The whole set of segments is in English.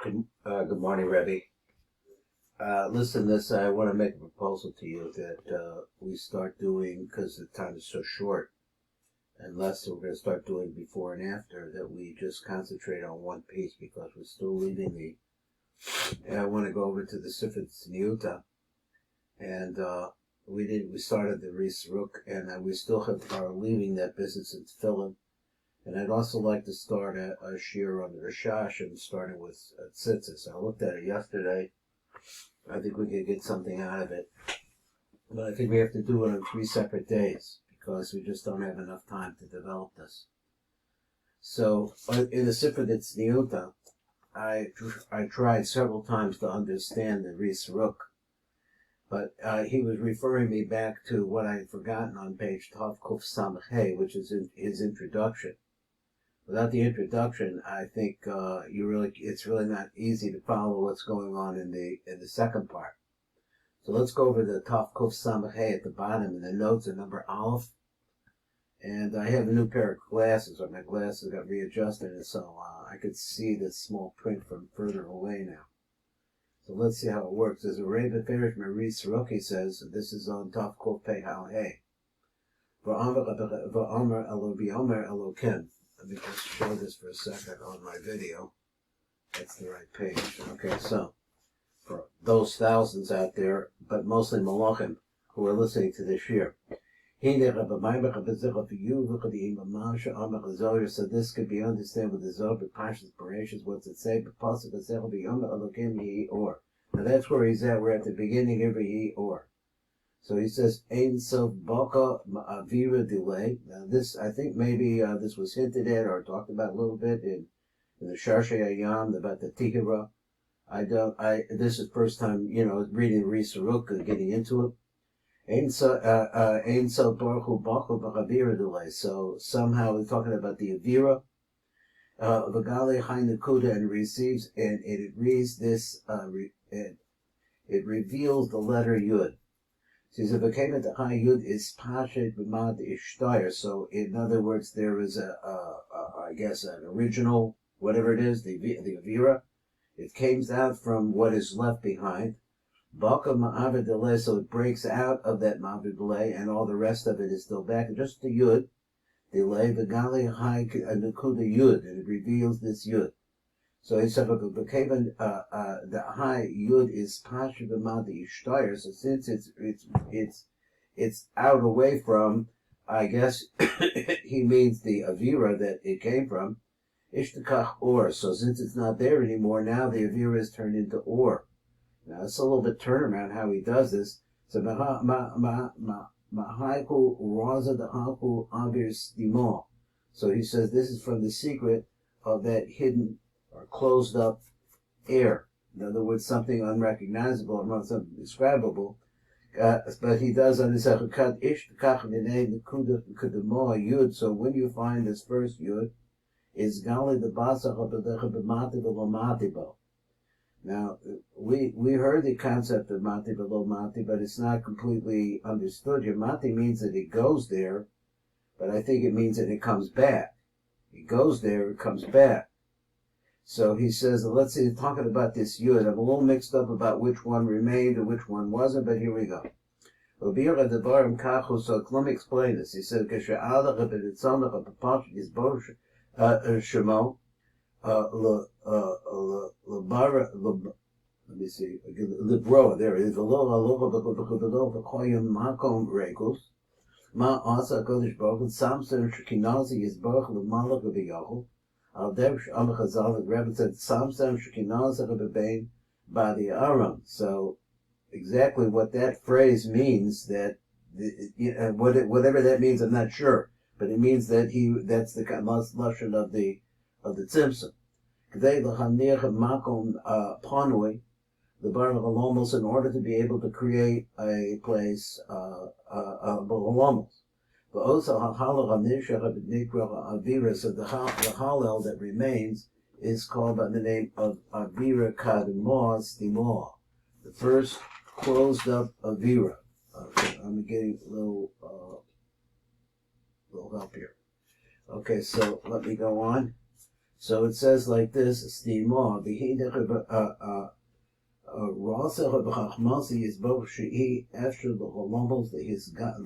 Good morning, Rebbe. Listen, I want to make a proposal to you that we start doing, because the time is so short, unless we're going to start doing before and after, that we just concentrate on one piece, because we're still leaving and I want to go over to the Sifra Tzniuta, and we started the R Saruk, and we still are leaving that business in Tefillin. And I'd also like to start a shir on the Rishash and starting with tzitzis. I looked at it yesterday. I think we could get something out of it. But I think we have to do it on 3 separate days because we just don't have enough time to develop this. So in the Sifra Tzniuta, I tried several times to understand the R Saruk. But he was referring me back to what I had forgotten on page Tav Kuf Samach Hey, which is in his introduction. Without the introduction, I think it's really not easy to follow what's going on in the second part. So let's go over the Tav Kuf Samach Hey at the bottom, and the notes are number Aleph. And I have a new pair of glasses, or my glasses got readjusted, and so I could see the small print from further away now. So let's see how it works. There's a Rebbe Ferish Marie Saruki says, this is on Tav Kuf Pei Hal Hey. V'Omer Elo B'Omer Elokim. Let me just show this for a second on my video. That's the right page. Okay, so for those thousands out there, but mostly Malachim, who are listening to this year. So this could be understood with the Zohar, but Pashas Bereshis, what's it say? Now that's where he's at. We're at the beginning of every or. So he says, Ein Sof Baka Ma'avira delay. Now this, I think maybe this was hinted at or talked about a little bit in the Sharshay Ayam about the Tihira. This is the first time, reading R Saruk, getting into it. Ein Sof Baruch Hu Baka Ma'avira delay. So somehow we're talking about the Avira. V'gali Hai Nakuda, and receives, and it reads this, it reveals the letter Yud. So if it came at the high Yud is Pashet B'mad Ishtayr. So in other words, there is I guess an original, whatever it is, the Avira. It came out from what is left behind. Baka Ma'avid Delay, so it breaks out of that Ma'avid Delay, and all the rest of it is still back. Just the Yud delay, the Gali High Nukuda Yud, and it reveals this Yud. So he said, the high Yud is Pasha B'madi Ishtayr. So since it's out away from, I guess he means the Avira that it came from, Ishtakach Or. So since it's not there anymore, now the Avira is turned into Or. Now it's a little bit turnaround how he does this. So Mahaiku Raza Dahaku Avir Stimo. So he says this is from the secret of that hidden or closed up air. In other words, something unrecognizable or not something indescribable. But he does on this Yud. So when you find this first Yud, is Gali the Basach of the. Now, we heard the concept of Mati below Mati, but it's not completely understood here. Mati means that it goes there, but I think it means that it comes back. It goes there, it comes back. So he says, let's see, talking about this Yud. I'm a little mixed up about which one remained and which one wasn't, but here we go. So let me explain this. He said, let me see, Libro, there it is. Ma asa kodesh baruch samson shekinazi is baruch l'malach v'yahu. Al dersh amachazal, the Rebbe said samson shekinazi bebein badi aram. So exactly what that phrase means, that whatever that means, I'm not sure, but it means that that's the lashon of the tzimtzum. K'dei l'chanir makom panui, the Baruch Halomos, in order to be able to create a place, Halomos. But also, Avira, so the Hallel that remains is called by the name of Avira Kadmor Stimor, the first closed up Avira. Okay, I'm getting a little help here. Okay, so let me go on. So it says like this: Stima Rasa Chachmasi is both she after the Holomos the his galim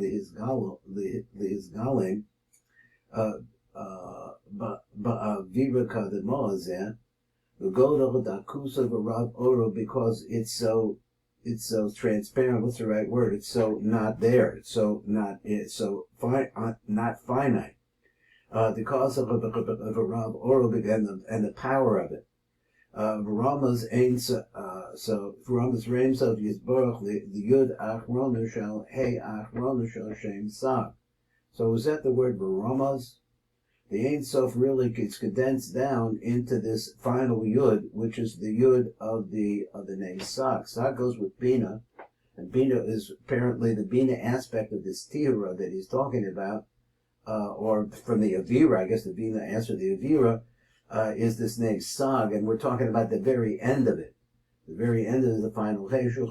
Vivaka the Moazeh the Goda the Akusa of Rav Oro because it's so transparent. What's the right word? It's so not there. It's so not not finite. The cause of a Rav Oro and the power of it. Rama's ain't so Rama's reigns of Yisborach the Yud Achronu Shel Hey Achronu Shel Shem Sag. So is that the word Rama's? The Ein Sof really gets condensed down into this final Yud, which is the Yud of the name Sag. Sag goes with Bina, and Bina is apparently the Bina aspect of this Tihura that he's talking about, or from the Avira, I guess the Bina answer the Avira. Is this name Sag, and we're talking about the very end of it. The very end of the final Heshu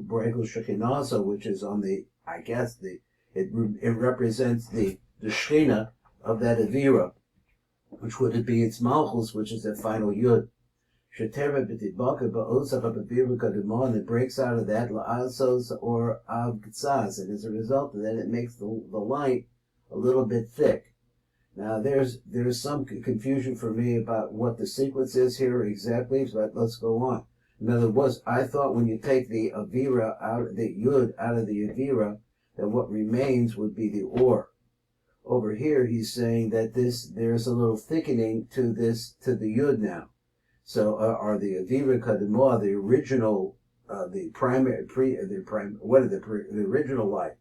Bregel Shechinasa, which is on the, I guess, it represents the Shechina of that Avira, which would be its Malchus, which is the final Yud. Shetera B'tibaka Ba'osach B'Avira Kadimon, it breaks out of that La'asos or Av Gtzaz, and as a result of that, it makes the light a little bit thick. Now, there's some confusion for me about what the sequence is here exactly, but let's go on. In other words, I thought when you take the Avira out, the Yud out of the Avira, that what remains would be the Or. Over here, he's saying that there's a little thickening to the Yud now. So, are the Avira Kadimoah, the original, the original light.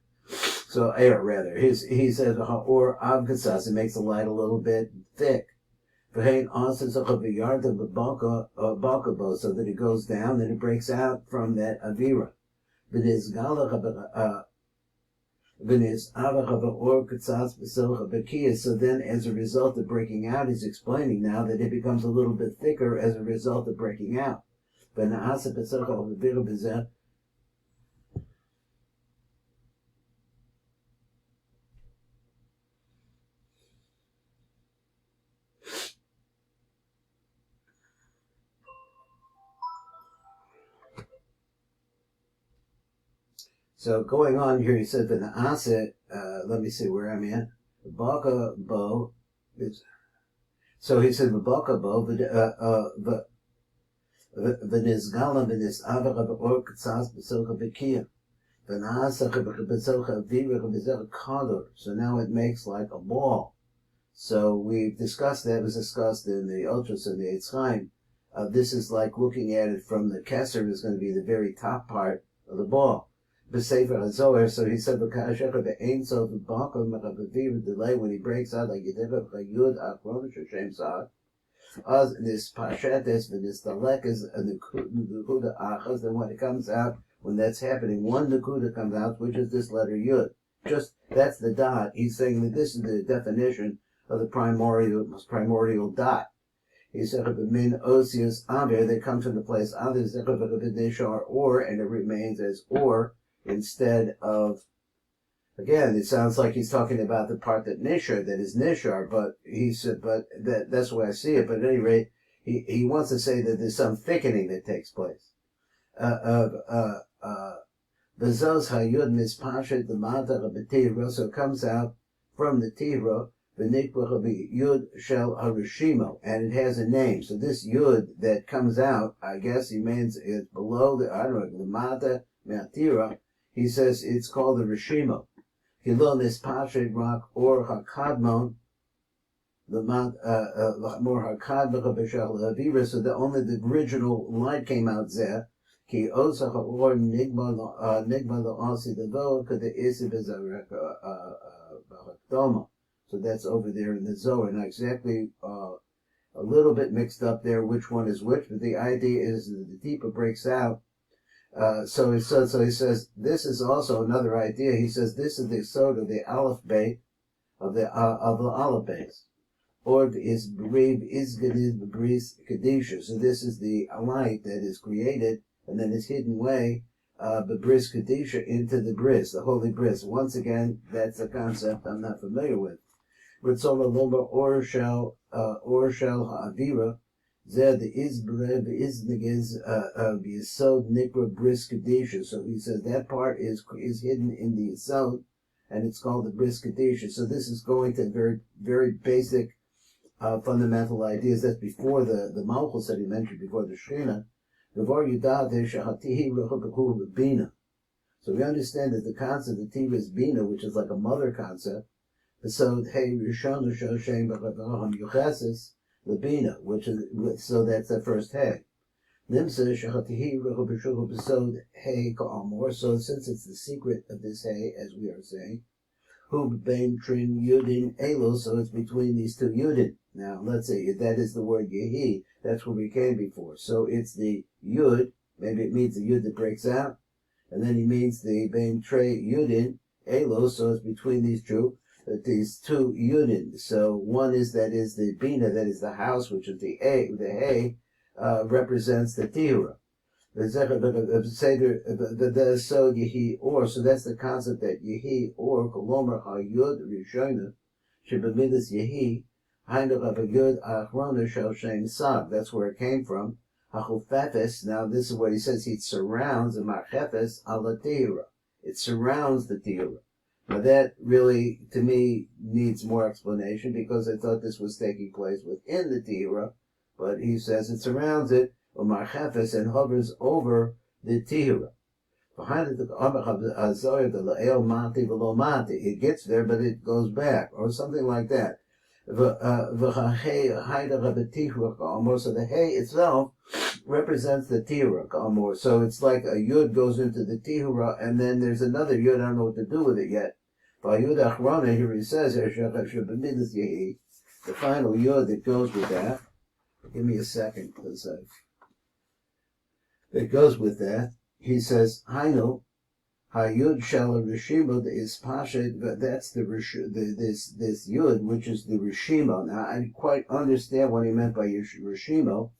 So air rather. He says or avgatzas, it makes the light a little bit thick. So that it goes down, then it breaks out from that avira. So then as a result of breaking out, he's explaining now that it becomes a little bit thicker as a result of breaking out. So going on here, he said that the aset, let me see where I'm at. Baka bo is, so he said the baka bo, the nizgala v'nis avara v'or k'tzas b'socha b'kiyah. V'na'asach b'socha v'ira v'zeh kador. So now it makes like a ball. So we've discussed that, it was discussed in the Ultras and the Eitz Chaim. This is like looking at it from the Kesser is going to be the very top part of the ball. B'Sefer HaZohar, so he said, "V'ka'ashecha be'ein sof v'bakom v'chaviv delay when he breaks out like Yedeva v'chayud achron sh'shem sa'ad." As this pashetes v'nis dalek is a nekuda achas. Then when it comes out, when that's happening, one nekuda comes out, which is this letter Yud. Just that's the dot. He's saying that this is the definition of the primordial dot. He said, "Min osius aver," they come from the place aver zechar or, and it remains as or. Instead of, again, it sounds like he's talking about the part that is Nishar, but he said, but that's the way I see it. But at any rate, he wants to say that there's some thickening that takes place. Bezos hayud mispashet the matar of the tihra, so it comes out from the tihra, v'nikbach yud shel harishimo, and it has a name. So this yud that comes out, I guess he means it's below the, I don't know, the matar me'atira. He says it's called the Rishimo. Hilon is Pashed Rock or Hakadmon, the Mount more Hakadmon Bishal Avira, so that only the original light came out there. Ki Osach or Nigma the Asi the Vo, could the Isibizarek. So that's over there in the Zohar. Now exactly a little bit mixed up there which one is which, but the idea is that the deeper breaks out. So he says this is also another idea. He says this is the sort of the aleph beit of the aleph base, or is berev is bris kedusha. So this is the light that is created and then is hidden away, bris kedusha into the bris, the holy bris. Once again, that's a concept I'm not familiar with. Ritzoma Loma Or Shel Ha'avira, Zed Izbre Iznigiz Yisod Nikra Bris Kadisha. So he says that part is hidden in the Yisod, and it's called the Bris Kadisha. So this is going to very, very basic fundamental ideas. That's before the Malchus that he mentioned before the Shechina. So we understand that the concept of Tiva is Bina, which is like a mother concept. So hey Rishonu Shoshem Yuchesis the Bina, which is so that's the first hey. Nimsa Shachatihi Rehobishuhu Besod Hey Ka'amor. So since it's the secret of this hey, as we are saying, Hu Bein Trin Yudin Elo, so it's between these two Yudin. Now let's say that is the word Yehi. That's where we came before. So it's the Yud. Maybe it means the Yud that breaks out, and then he means the Bein Tre Yudin Elo. So it's between these two Yudin. So one is that is the Bina, that is the house, which is the A. The Hay represents the Tihura. So Yehi Or. So that's the concept that Yehi Or Kolomer HaYud Rishona Shebamidas Yehi. That's where it came from. Now this is what he says. He surrounds the Marchefes ala Tihura. It surrounds the Tihura. Now that really, to me, needs more explanation because I thought this was taking place within the Tihura, but he says it surrounds it, or Marchefes, and hovers over the Tihura. Behind it, it gets there, but it goes back, or something like that. So the hay itself represents the tihura. So it's like a yud goes into the tihura, and then there's another yud. I don't know what to do with it yet. Here he says, the final yud that goes with that. Give me a second, because that goes with that. He says, Hainu. Hayud Shala Rishima is Pasha, that's this Yud, which is the Rishima. Now, I didn't quite understand what he meant by Rishima.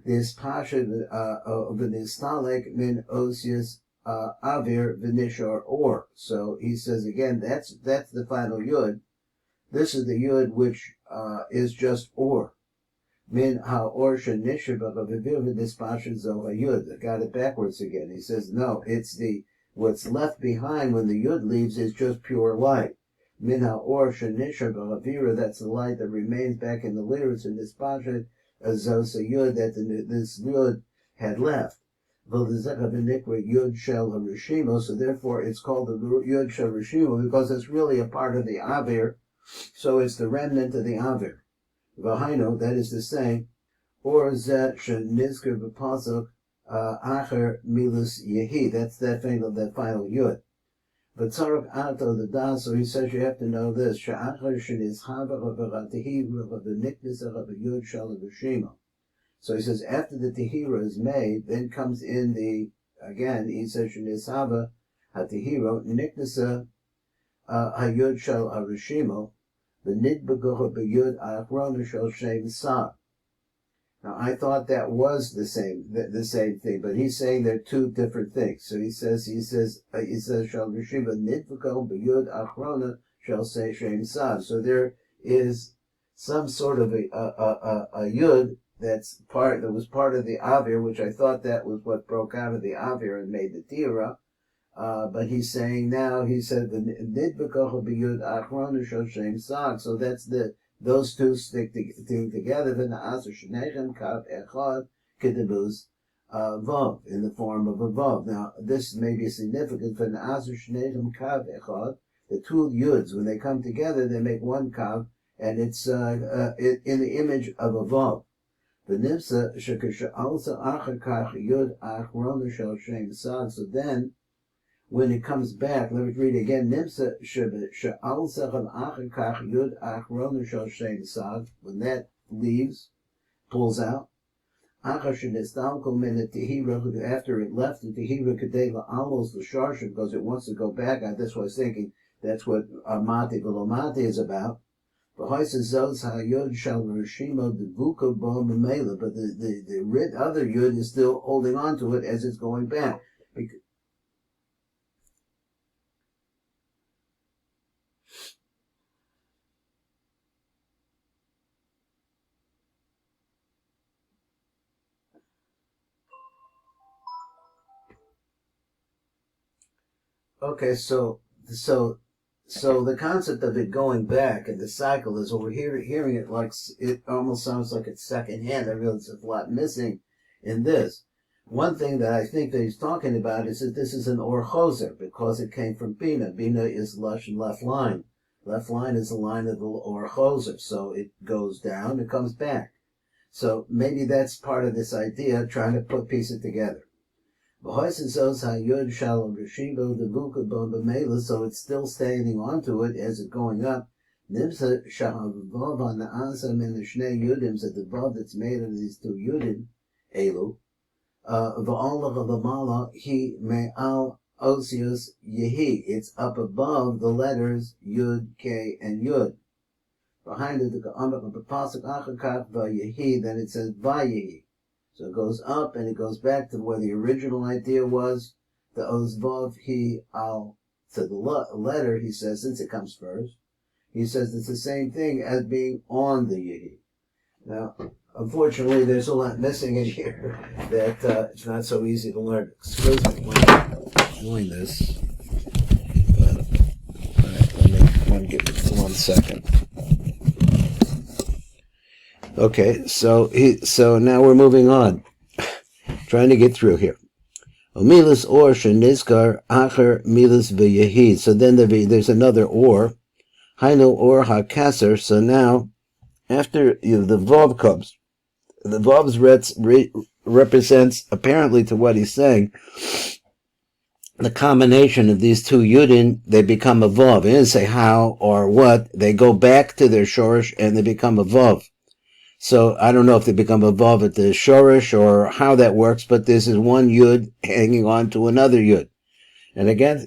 This Pasha of the Nistalek min Osius Avir Vinishar Or. So he says again, that's the final Yud. This is the Yud which is just Or. Min Ha-Or Shanishaba of this Pasha Zoha Yud. I got it backwards again. He says, no, it's what's left behind when the Yud leaves is just pure light. Minha or shanisha b'avira, that's the light that remains back in the lyrics in this pasha, azos a Yud that this Yud had left. Yud shel harishimo, so therefore it's called the Yud shel harishimo because it's really a part of the avir, so it's the remnant of the avir. V'haino, that is to say, or zet shenizker b'pasuk Acher Milus Yehi, that's that final Yud. But Saruk Ato the Da, so he says you have to know this. Sha'acher Shiniz Hava of the Niknis of the Yud Shalavashima. So he says after the Tehira is made, then comes in again, he says Shiniz Hava HaTehira, Niknisa HaYud Shal Arishimo, the Nidbagoha B'Yud Achrona Shal Shem Sa. Now, I thought that was the same thing, but he's saying they're two different things. So he says, Shal Rishiva Nidvako B'Yud Achrona Shal Say Shem Sad. So there is some sort of a Yud that was part of the Avir, which I thought that was what broke out of the Avir and made the Tira. But he's saying now, he said, the Nidvako B'Yud Achrona Shal Shem Sad. So that's those two stick together in the form of a vav. Now, this may be significant for the two yuds. When they come together, they make one kav, and it's in the image of a vav. The nimsa shekasha also achakach yud achrona shel shem sad. So then, when it comes back, let me read again. Nimsa she'al secham achakach yud achrona shel shem sad. When that leaves, pulls out. After it left the tehira kadeva almost the sharsha because it wants to go back. That's what I was thinking. That's what Mati Velomati is about. But the other yud is still holding on to it as it's going back. Okay, so the concept of it going back and the cycle is over here. Hearing it like it almost sounds like it's secondhand. I realize there's a lot missing in this. One thing that I think that he's talking about is that this is an or choser because it came from bina. Bina is lush and left line. Left line is a line of the or choser, so it goes down, it comes back. So maybe that's part of this idea, trying to piece it together. So it's still standing onto it as it's going up. So the vav that's made of these two yudin, elu, it's up above the letters yud, k, and yud. Behind it, then it says vayehi. So it goes up and it goes back to where the original idea was. The ozvav he al, to the letter, he says, since it comes first, he says it's the same thing as being on the yehi. Now, unfortunately, there's a lot missing in here that it's not so easy to learn. Excuse me when I'm doing this. But, all right, let me give it 1 second. Okay, so now we're moving on, trying to get through here. Milas or shenizkar acher milas v'yehid. So then there's another or, hainu or hakaser. So now, after the vav comes, the vav's represents apparently to what he's saying. The combination of these two yudin, they become a vav. He didn't say how or what. They go back to their shorish and they become a vav. So I don't know if they become a vav at the shorish or how that works, but this is one yud hanging on to another yud. And again,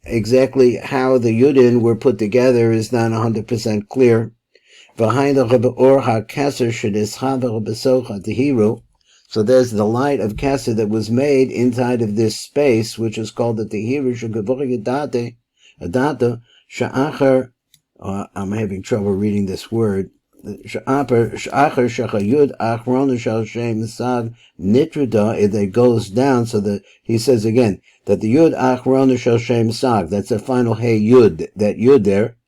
exactly how the yudin were put together is not 100% clear. So there's the light of Kesser that was made inside of this space, which is called the Tehiru Adata Sha'achar. I'm having trouble reading this word. It goes down, so that he says again that the Yud Achrona Shel Shem Sag, that's the final Hey Yud, that Yud there,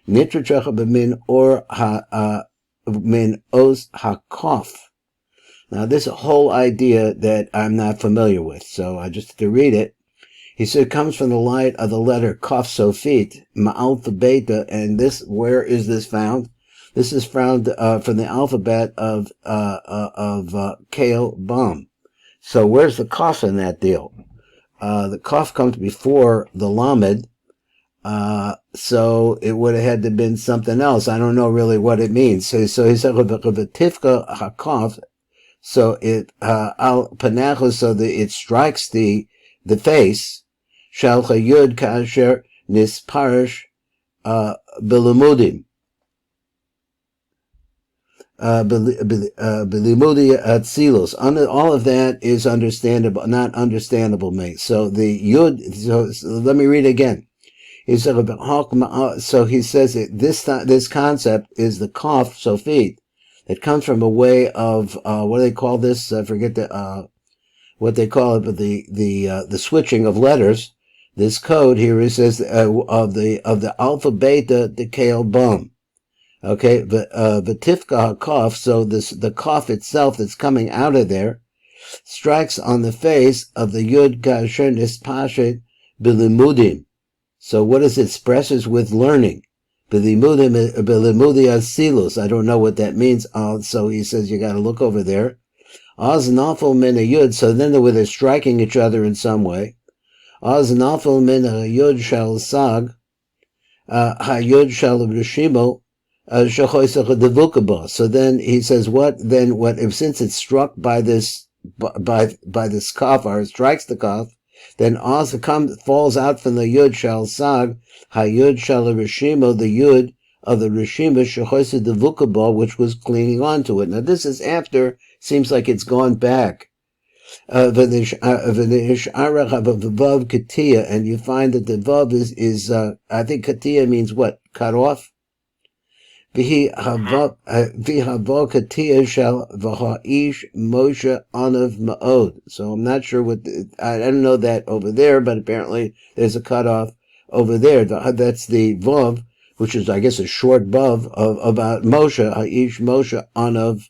Nitritracha b'min or min os hakof. Now this whole idea that I'm not familiar with, so I just have to read it. He said it comes from the light of the letter Kof Sofit, Ma'alpha Beta, and this, where is this found? This is found from the alphabet of Kale Bum. So where's the Kof in that deal? The Kof comes before the Lamed, so it would have had to have been something else. I don't know really what it means. So he said Tifka HaKof, so it al Panachu, so that it strikes the face. Shal Chayud Kasher Nisparish Bilamudim. Bilimudi Atzilos. All of that is understandable, not understandable, mate. So the Yud, so let me read again. He said, so he says that this concept is the Kof Sofit. It comes from a way of, what do they call this? I forget what they call it, but the switching of letters. This code here, it says, of the alpha beta decale bum. Okay, the tifka HaKof, so the Kof itself that's coming out of there, strikes on the face of the Yud Kasher Nispashet Bilimudim. So what is it? Expresses with learning. Bilimudi Asilus. I don't know what that means. So he says you got to look over there. Oz Nafel Min Yud. So then they're striking each other in some way. Oz Nafel Min Yud Shal Sag. Hayud Shal Rishimo. So then he says, if since it's struck by this Kof, or it strikes the Kof, then also falls out from the Yud Shal Sag, Hayud Shal Rishimo, the Yud of the Rishima Shechoisa Devukaba, which was clinging on to it. Now this is after, seems like it's gone back. And you find that the Vav is I think Katia means what? Cut off? Vihi havokatia shel v'ha'ish Moshe anav ma'od. So I'm not sure I don't know that over there, but apparently there's a cutoff over there. That's the vav, which is, I guess, a short vav about Moshe, ha'ish Moshe anav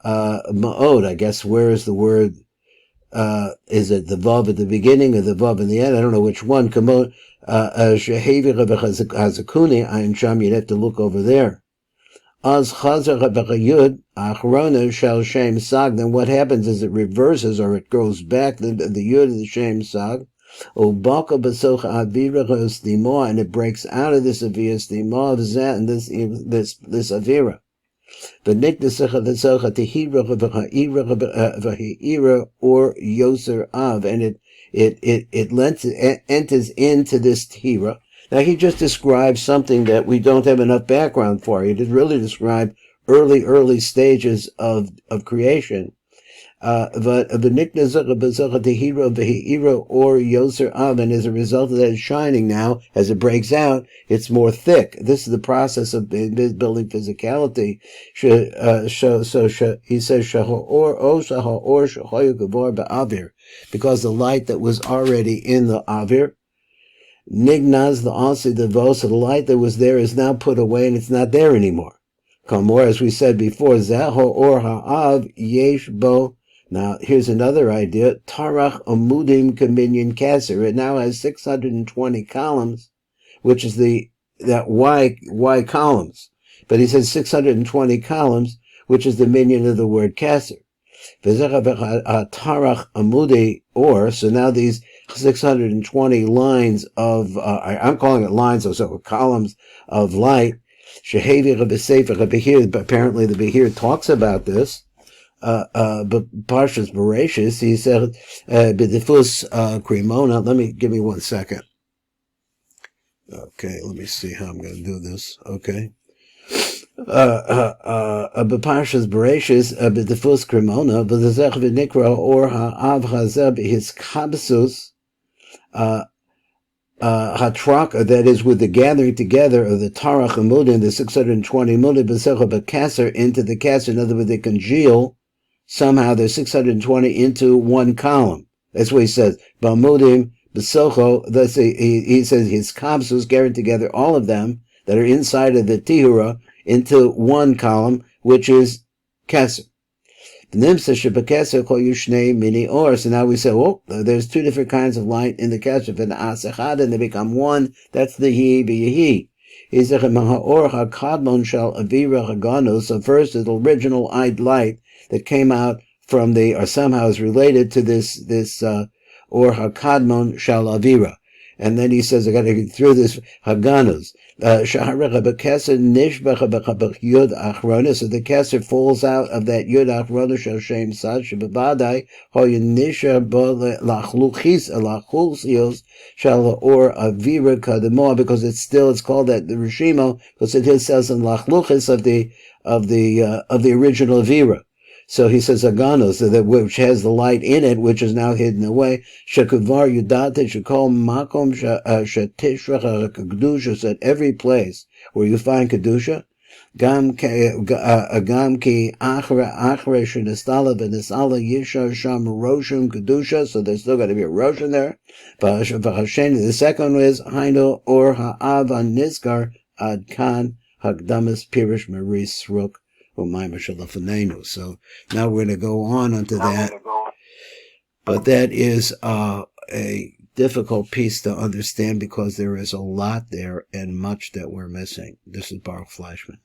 ma'od. I guess, where is the word? Is it the vav at the beginning or the vav in the end? I don't know which one. Shehevi Hazakuni, Ayin Sham, you'd have to look over there. Az Chazar Yud, Achrona Shel Shem Sag, then what happens is it reverses or it goes back, the Yud of the Shem Sag, Ubaka Basoch Avira Stimo, and it breaks out of this Avira Stimo of Zat and this Avira. V'niknesecha v'socha tehira v'ha'ira or yoser av, and it enters into this tehira. Now he just described something that we don't have enough background for. He did really describe early stages of creation. But or yoser av, and as a result of that, it's shining now. As it breaks out, it's more thick. This is the process of building physicality. He says because the light that was already in the avir, nignaz the ansi devo, so the light that was there is now put away and it's not there anymore. More, as we said before, zaho or ha'av yesh bo. Now, here's another idea. Tarach Amudim Kaminyan Kasser. It now has 620 columns, which is that Y columns. But he says 620 columns, which is the minion of the word Kasser. Tarach Amudi, or, so now these 620 lines of, I'm calling it lines, so columns of light. Shehevi Sefer Behir, apparently the Behir talks about this. But Parshas Bereshis, he said, "B'difus Cremona." Give me 1 second. Okay, let me see how I'm going to do this. Okay. But Parshas Bereshis, b'difus Cremona, v'zech v'nikra or ha'av hazeh b'his kabsus, hatrak, that is with the gathering together of the Tarach Amudim, the 620 Mudim, b'secha b'kasser, into the kasser. In other words, they congeal. Somehow there's 620 into one column. That's what he says. Bamudim, Besocho, he says his kabsus gathered together all of them that are inside of the Tihura into one column, which is Keser. So now we say, oh, there's two different kinds of light in the Keser. And they become one. That's the Hi B'Yehi. So first is the original light that came out from or somehow is related to this or hakadmon shal avira. And then he says, I got to get through this haganos. So the keser falls out of that yud achrona shel shem sad shebavadai hoyin nisha bo lachluchios shal or avira kademo, because it's called that the rishimo, because it says in lachluchis of the original avira. So he says aganos, which has the light in it, which is now hidden away. Shekuvar yudate shekol makom shetishrach kedusha, at every place where you find kedusha, gam ki achre shenistala v'nisala yishar sham roshim kedusha. So there's still got to be a rosh in there. The second one is haino or ha'av nizkar ad kan hagdamas pirish maris ruk. So now we're going to go on onto that. But that is a difficult piece to understand because there is a lot there and much that we're missing. This is Baruch Fleischman.